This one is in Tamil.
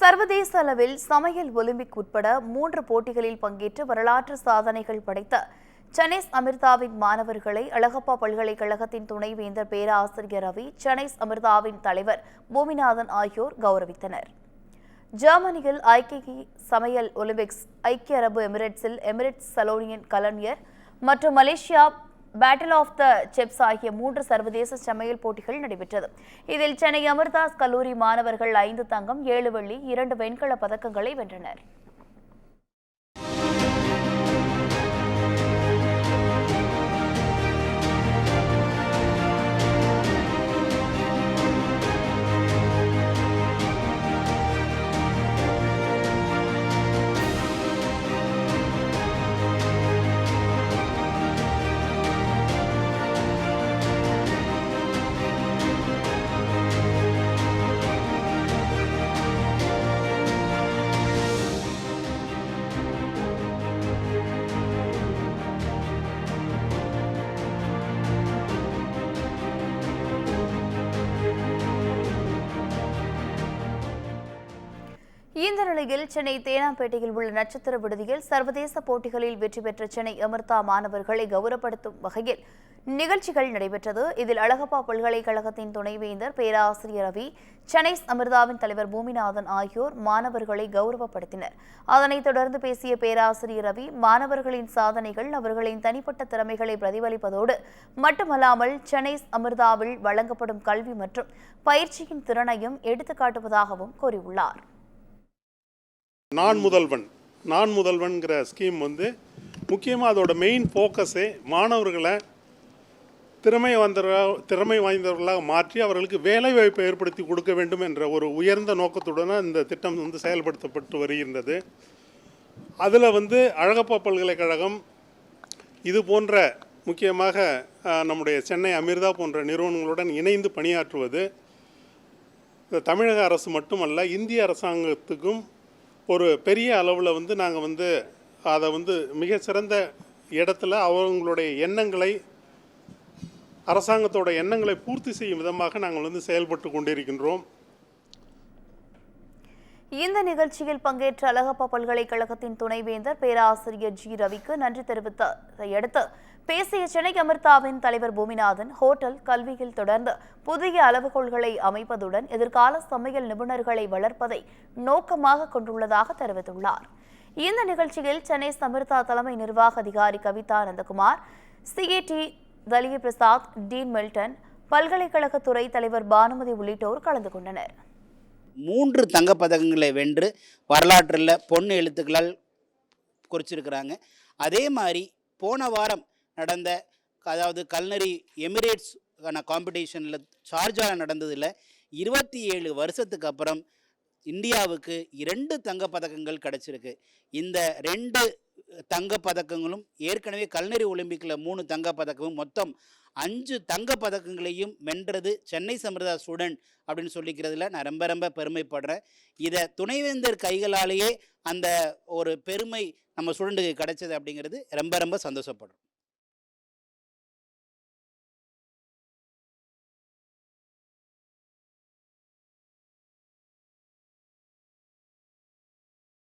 சர்வதேச அளவில் சமையல் ஒலிம்பிக் உட்பட 3 போட்டிகளில் பங்கேற்று வரலாற்று சாதனைகள் படைத்த சென்னைஸ் அமிர்தாவின் மாணவர்களை அழகப்பா பல்கலைக்கழகத்தின் துணைவேந்தர் பேராசிரியர் ரவி, சென்னைஸ் அமிர்தாவின் தலைவர் பூமிநாதன் ஆகியோர் கௌரவித்தனர். ஜெர்மனியில் ஐக்கிய சமையல் ஒலிம்பிக்ஸ், ஐக்கிய அரபு எமிரேட்ஸில் எமிரேட்ஸ் சலோனியன் கலைஞர் மற்றும் Malaysia battle of the chefs ஆகிய 3 சர்வதேச சமையல் போட்டிகள் நடைபெற்றது. இதில் சென்னை அமிர்தாஸ் கல்லூரி மாணவர்கள் 5 தங்கம், 7 வெள்ளி, 2 வெண்கல பதக்கங்களை வென்றனர். இந்த நிலையில் சென்னை தேனாம்பேட்டையில் உள்ள நட்சத்திர விடுதியில் சர்வதேச போட்டிகளில் வெற்றி பெற்ற சென்னை அமிர்தா மாணவர்களை கௌரவப்படுத்தும் வகையில் நிகழ்ச்சிகள் நடைபெற்றது. இதில் அழகப்பா பல்கலைக்கழகத்தின் துணைவேந்தர் பேராசிரியர் ரவி, சென்னைஸ் அமிர்தாவின் தலைவர் பூமிநாதன் ஆகியோர் மாணவர்களை கௌரவப்படுத்தினர். அதனைத் தொடர்ந்து பேசிய பேராசிரியர் ரவி, மாணவர்களின் சாதனைகள் அவர்களின் தனிப்பட்ட திறமைகளை பிரதிபலிப்பதோடு மட்டுமல்லாமல் சென்னைஸ் அமிர்தாவில் வழங்கப்படும் கல்வி மற்றும் பயிற்சியின் திறனையும் எடுத்துக்காட்டுவதாகவும் கூறியுள்ளார். நான் முதல்வன்கிற ஸ்கீம் முக்கியமாக அதோட மெயின் ஃபோக்கஸே மாணவர்களை திறமை வாய்ந்தவர்களாக மாற்றி அவர்களுக்கு வேலை வாய்ப்பை ஏற்படுத்தி கொடுக்க வேண்டும் என்ற ஒரு உயர்ந்த நோக்கத்துடன் இந்த திட்டம் செயல்படுத்தப்பட்டு வருகின்றது. அதில் அழகப்பா பல்கலைக்கழகம் இது போன்ற முக்கியமாக நம்முடைய சென்னை அமிர்தா போன்ற நிறுவனங்களுடன் இணைந்து பணியாற்றுவது தமிழக அரசு மட்டுமல்ல, இந்திய அரசாங்கத்துக்கும் ஒரு பெரிய அளவில் நாங்கள் அதை மிகச்சிறந்த இடத்துல அவங்களுடைய எண்ணங்களை, அரசாங்கத்தோட எண்ணங்களை பூர்த்தி செய்யும் விதமாக நாங்கள் செயல்பட்டு கொண்டிருக்கின்றோம். இந்த நிகழ்ச்சியில் பங்கேற்ற அழகப்பா பல்கலைக்கழகத்தின் துணைவேந்தர் பேராசிரியர் ஜி ரவிக்கு நன்றி தெரிவித்ததை அடுத்து பேசிய சென்னை அமிர்தாவின் தலைவர் பூமிநாதன், ஹோட்டல் கல்வியில் தொடர்ந்து புதிய அளவுகோல்களை அமைப்பதுடன் எதிர்கால சமையல் நிபுணர்களை வளர்ப்பதை நோக்கமாக கொண்டுள்ளதாக தெரிவித்துள்ளார். இந்த நிகழ்ச்சியில் சென்னை அமிர்தா தலைமை நிர்வாக அதிகாரி Kavitha Nandakumar, CAD Thaliya Prasad, dean Milton, பல்கலைக்கழக துறை தலைவர் பானுமதி உள்ளிட்டோர் கலந்து கொண்டனர். 3 தங்கப்பதக்கங்களை வென்று வரலாற்றில் பொன் எழுத்துக்களால் குறிச்சிருக்கிறாங்க. அதே மாதிரி போன வாரம் நடந்த, அதாவது கல்னரி எமிரேட்ஸ்க்கான காம்படிஷனில் ஷார்ஜாவில் நடந்ததில் 27 வருஷத்துக்கு அப்புறம் இந்தியாவுக்கு 2 தங்கப்பதக்கங்கள் கிடச்சிருக்கு. இந்த 2 தங்கப்பதக்கங்களும் ஏற்கனவே கல்னரி ஒலிம்பிக்கில் 3 தங்கப்பதக்கமும் மொத்தம் 5 தங்கப்பதக்கங்களையும் வென்றது சென்னை அமிர்தா ஸ்டூடெண்ட் அப்படின்னு சொல்லிக்கிறதுல நான் ரொம்ப பெருமைப்படுறேன். இதை துணைவேந்தர் கைகளாலேயே அந்த ஒரு பெருமை நம்ம ஸ்டூடெண்ட்டுக்கு கிடைச்சது அப்படிங்கிறது ரொம்ப சந்தோஷப்படுறோம்.